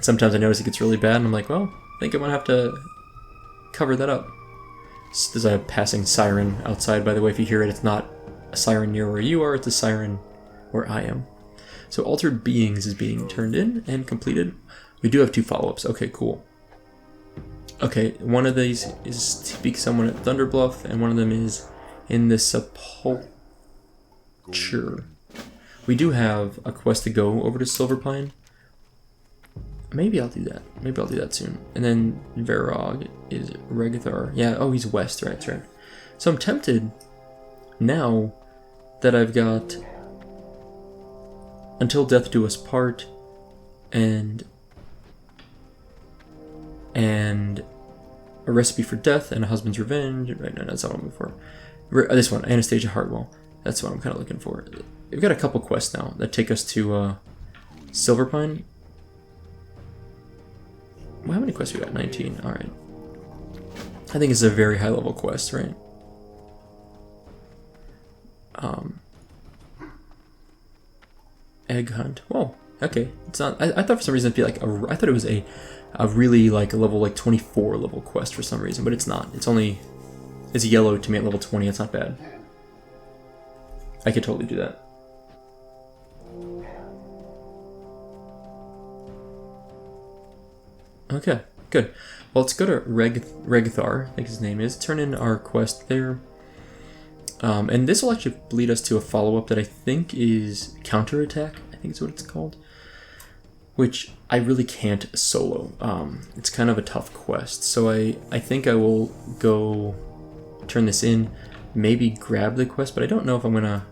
Sometimes I notice it gets really bad, and I'm like, well, I think I'm going to have to cover that up. So there's a passing siren outside, by the way. If you hear it, it's not a siren near where you are, it's a siren where I am. So Altered Beings is being turned in and completed. We do have 2 follow-ups. Okay, cool. Okay, one of these is speak someone at Thunderbluff, and one of them is in the Sepulture. We do have a quest to go over to Silverpine. Maybe I'll do that. Maybe I'll do that soon. And then Verog is Regathar. Yeah, oh, he's west, right, that's right. So I'm tempted now that I've got Until Death Do Us Part and A Recipe for Death and A Husband's Revenge. Right, no, that's not what I'm looking for. This one, Anastasia Hartwell. That's what I'm kind of looking for. We've got a couple quests now that take us to Silverpine. Well, how many quests we got? 19. Alright. I think it's a very high level quest, right? Egg hunt. Whoa. Okay. It's not. I thought for some reason it'd be like I thought it was a really like a level like 24 level quest for some reason, but it's not. It's yellow to me at level 20. It's not bad. I could totally do that. Okay, good. Well, let's go to Regathar, I think his name is. Turn in our quest there. And this will actually lead us to a follow-up that I think is Counterattack, I think is what it's called. Which I really can't solo. It's kind of a tough quest. So I think I will go turn this in, maybe grab the quest, but I don't know if I'm going to...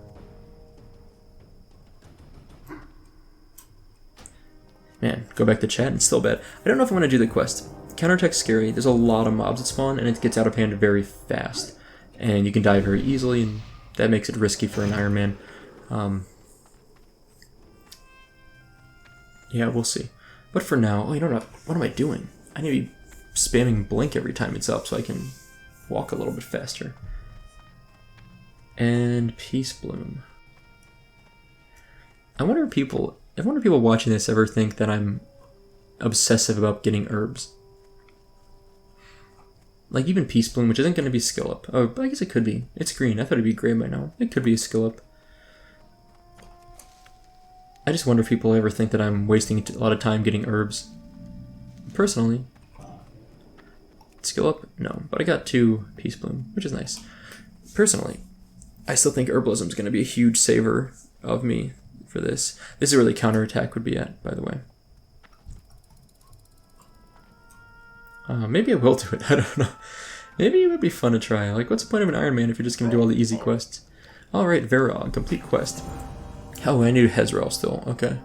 Man, go back to chat, it's still bad. I don't know if I'm going to do the quest. Counterattack's scary, there's a lot of mobs that spawn, and it gets out of hand very fast. And you can die very easily, and that makes it risky for an Ironman. Yeah, we'll see. But for now, oh, you know what am I doing? I need to be spamming blink every time it's up so I can walk a little bit faster. And Peace Bloom. I wonder if people watching this ever think that I'm obsessive about getting herbs. Like even Peace Bloom, which isn't going to be skill up. Oh, I guess it could be. It's green. I thought it'd be gray by now. It could be a skill up. I just wonder if people ever think that I'm wasting a lot of time getting herbs. Personally. Skill up? No. But I got 2 Peace Bloom, which is nice. Personally, I still think Herbalism is going to be a huge saver of me for this. This is where the counterattack would be at, by the way. Maybe I will do it. I don't know. Maybe it would be fun to try. Like, what's the point of an Ironman if you're just going to do all the easy quests? Alright, Verog. Complete quest. Oh, I need Hezrel still. Okay.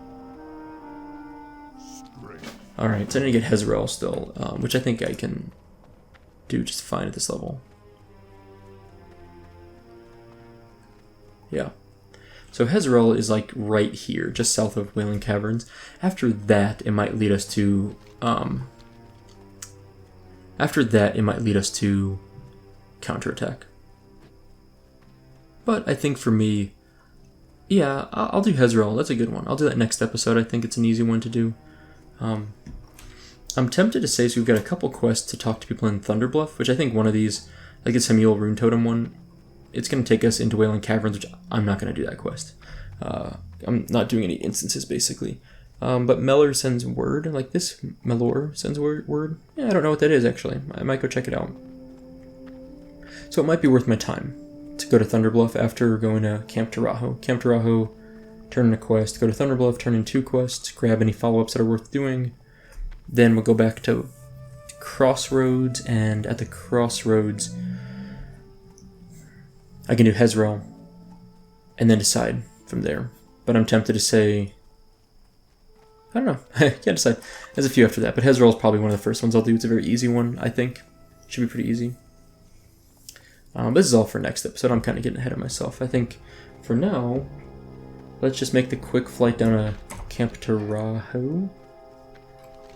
Alright, so I need to get Hezrel still, which I think I can do just fine at this level. Yeah. So Hezrel is like right here, just south of Wailing Caverns. After that, it might lead us to counterattack. But I think for me, yeah, I'll do Hezrel. That's a good one. I'll do that next episode. I think it's an easy one to do. I'm tempted to say, so we've got a couple quests to talk to people in Thunderbluff, which I think one of these, like the Ishamuhale Rune Totem one, it's going to take us into Wailing Caverns, which I'm not going to do that quest. I'm not doing any instances, basically. But Mellor sends word, like this Mellor sends word. Yeah, I don't know what that is, actually. I might go check it out. So it might be worth my time to go to Thunderbluff after going to Camp Taraho. Camp Taraho, turn in a quest, go to Thunderbluff, turn in 2 quests, grab any follow-ups that are worth doing. Then we'll go back to Crossroads, and at the Crossroads, I can do Hezrel, and then decide from there. But I'm tempted to say, I don't know, I can't decide. There's a few after that, but Hezrel is probably one of the first ones I'll do. It's a very easy one, I think. Should be pretty easy. This is all for next episode. I'm kind of getting ahead of myself. I think for now, let's just make the quick flight down to Camp Taraho.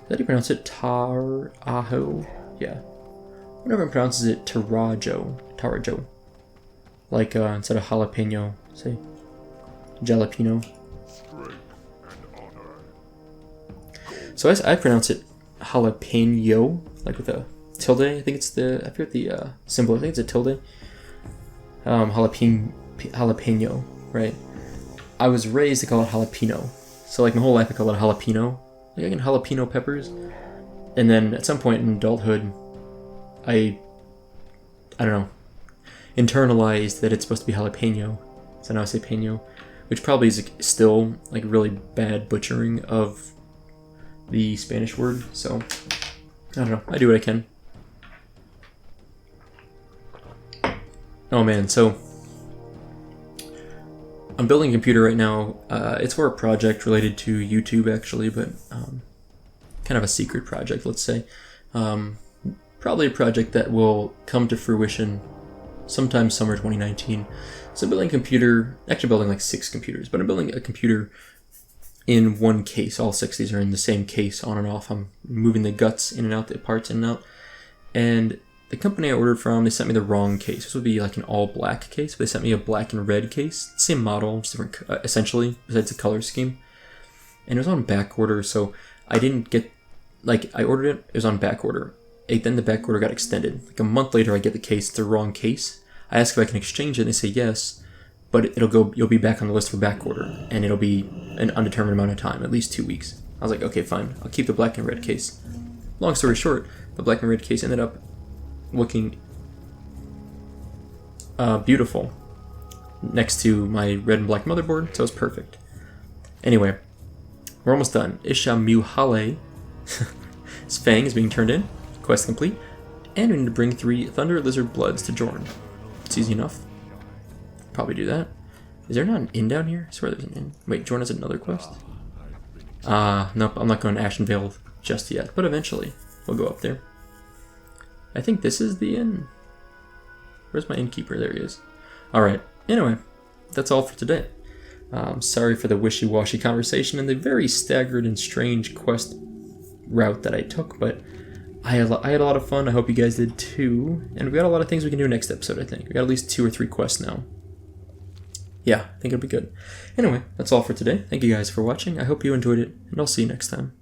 How do you pronounce it? Taraho? Yeah. Whenever everyone pronounces it Tarajo. Like, instead of jalapeno, say jalapeno. So I pronounce it jalapeno, like with a tilde. I think it's I forget the symbol. I think it's a tilde. Jalapeno, right? I was raised to call it jalapeno. So like my whole life I call it jalapeno. Like I can jalapeno peppers. And then at some point in adulthood, I don't know, internalized that it's supposed to be jalapeno. So now I say peño, which probably is still like really bad butchering of the Spanish word. So I don't know. I do what I can. Oh man, so I'm building a computer right now. It's for a project related to YouTube actually, but kind of a secret project, let's say. Probably a project that will come to fruition sometime summer 2019. So I'm building a computer, actually building like 6 computers, but I'm building a computer in one case. All 6 of these are in the same case, on and off. I'm moving the guts in and out, the parts in and out. And the company I ordered from, they sent me the wrong case. This would be like an all black case, but they sent me a black and red case. Same model, just different, essentially, besides the color scheme. And it was on back order, so I didn't get, like, I ordered it was on back order. Then the back order got extended. Like a month later, I get the case, it's the wrong case. I ask if I can exchange it, and they say yes, but you'll be back on the list for back order, and it'll be an undetermined amount of time, at least 2 weeks. I was like, okay, fine, I'll keep the black and red case. Long story short, the black and red case ended up looking beautiful next to my red and black motherboard, so it's perfect. Anyway, we're almost done. Ishamuhale, his Fang is being turned in, quest complete, and we need to bring 3 Thunder Lizard Bloods to Jorn. It's easy enough. Probably do that. Is there not an inn down here? I swear there's an inn. Wait, Jorn has another quest? Nope, I'm not going to Ashenvale just yet, but eventually we'll go up there. I think this is the inn. Where's my innkeeper? There he is. Alright, anyway, that's all for today. Sorry for the wishy-washy conversation and the very staggered and strange quest route that I took, but I had a lot of fun. I hope you guys did too. And we got a lot of things we can do next episode, I think. We got at least 2 or 3 quests now. Yeah, I think it'll be good. Anyway, that's all for today. Thank you guys for watching. I hope you enjoyed it, and I'll see you next time.